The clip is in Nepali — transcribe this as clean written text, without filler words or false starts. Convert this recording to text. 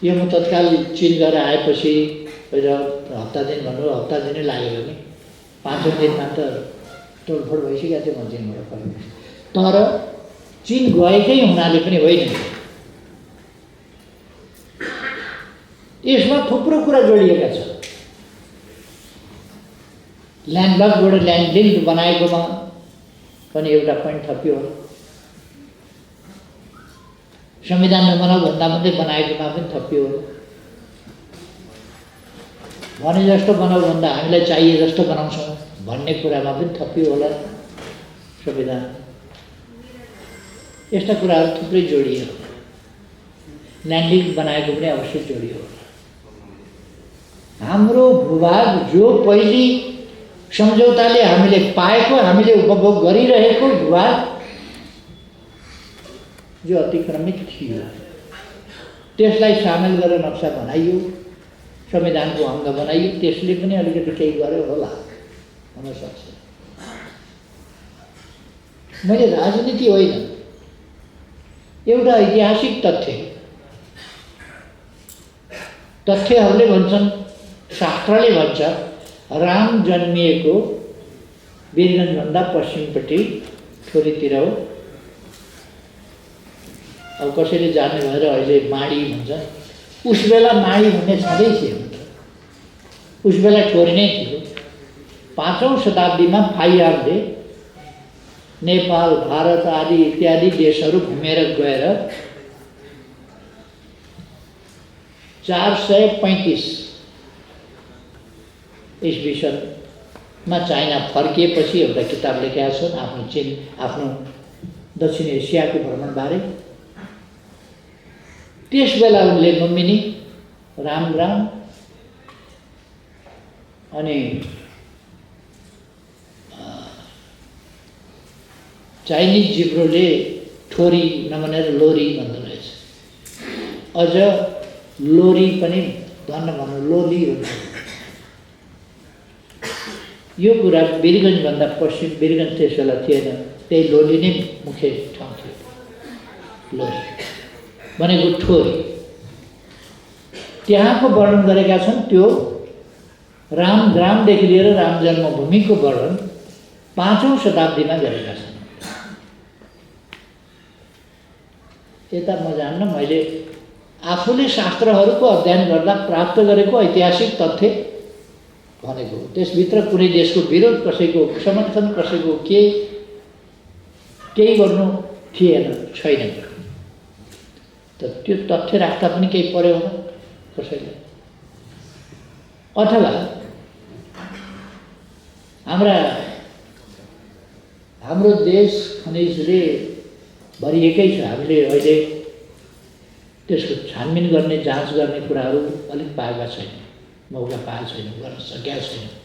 यो म तत्काल चिन गएर आएपछि हप्ता दिन भन्नु हप्ता दिनै लाग्यो भने 5औं दिनमा त तोडफोड भइसकेको थियो म चिनबाट फर्केँ। तर चिन गएकै हुनाले पनि होइन, यसमा थुप्रो कुरा जोडिएका छन्। ल्यान्डलकबाट ल्यान्डलिङ्क बनाएकोमा पनि एउटा पोइन्ट थपियो, संविधान नबनाऊ भन्दा मात्रै बनाएकोमा पनि थपियो, भने जस्तो बनाऊ भन्दा हामीलाई चाहिए जस्तो बनाउँछौँ भन्ने कुरामा पनि थपियो होला संविधान। यस्ता कुराहरू थुप्रै जोडियो, ल्यान्डलिङ्क बनाएको पनि अवश्य जोडियो होला। हाम्रो भूभाग जो पहिले सम्झौताले हामीले पाएको, हामीले उपभोग गरिरहेको भूभाग जो अतिक्रमित थियो, त्यसलाई सामेल गरेर नक्सा बनाइयो, संविधानको अङ्ग बनाइयो। त्यसले पनि अलिकति केही गर्यो होला, हुन सक्छ। मैले राजनीति होइन, एउटा ऐतिहासिक तथ्यहरूले भन्छन्, शास्त्रले भन्छ, राम जन्मिएको वीरगन्जभन्दा पश्चिमपट्टि ठोरीतिर हो। अब कसैले जान्ने भएर अहिले माडी भन्छ, उस बेला माडी भन्ने छँदै थियो, उस बेला ठोरी नै थियो। 5औं शताब्दीमा फाइयारले नेपाल, भारत आदि इत्यादि देशहरू घुमेर गएर 435 ईस्वी सनमा चाइना फर्किएपछि एउटा किताब लेखेका छन् आफ्नो दक्षिण एसियाको भ्रमणबारे। त्यस बेला उनले लुम्बिनी, रामग्राम अनि चाइनिज जिब्रोले ठोरी नभनेर लोरी भन्दो रहेछ। अझ लोरी पनि धन्न भन्नु, लोली हुन्छ। यो कुरा वीरगन्जभन्दा पश्चिम, वीरगन्ज त्यस बेला थिएन, त्यही लोली नै मुख्य ठाउँ थियो। लोरी भनेको ठोरी, त्यहाँको वर्णन गरेका छन्। त्यो रामग्रामदेखि लिएर राम जन्मभूमिको वर्णन 5औं शताब्दीमा गरेका छन्। यता म जान्न, मैले आफूले शास्त्रहरूको अध्ययन गर्दा प्राप्त गरेको ऐतिहासिक तथ्य भनेको। त्यसभित्र कुनै देशको विरोध, कसैको समर्थन, कसैको केही गर्नु थिएन, छैन। त त्यो तथ्य राख्दा पनि केही पर्यो होला कसैलाई। अथवा हाम्रो देश खनिजले भरिएकै छ। हामीले अहिले त्यसको छानबिन गर्ने, जाँच गर्ने कुराहरू अलिक पाएका छैनौँ, मौका पाएको छैनौँ, गर्न सकेका छैनौँ।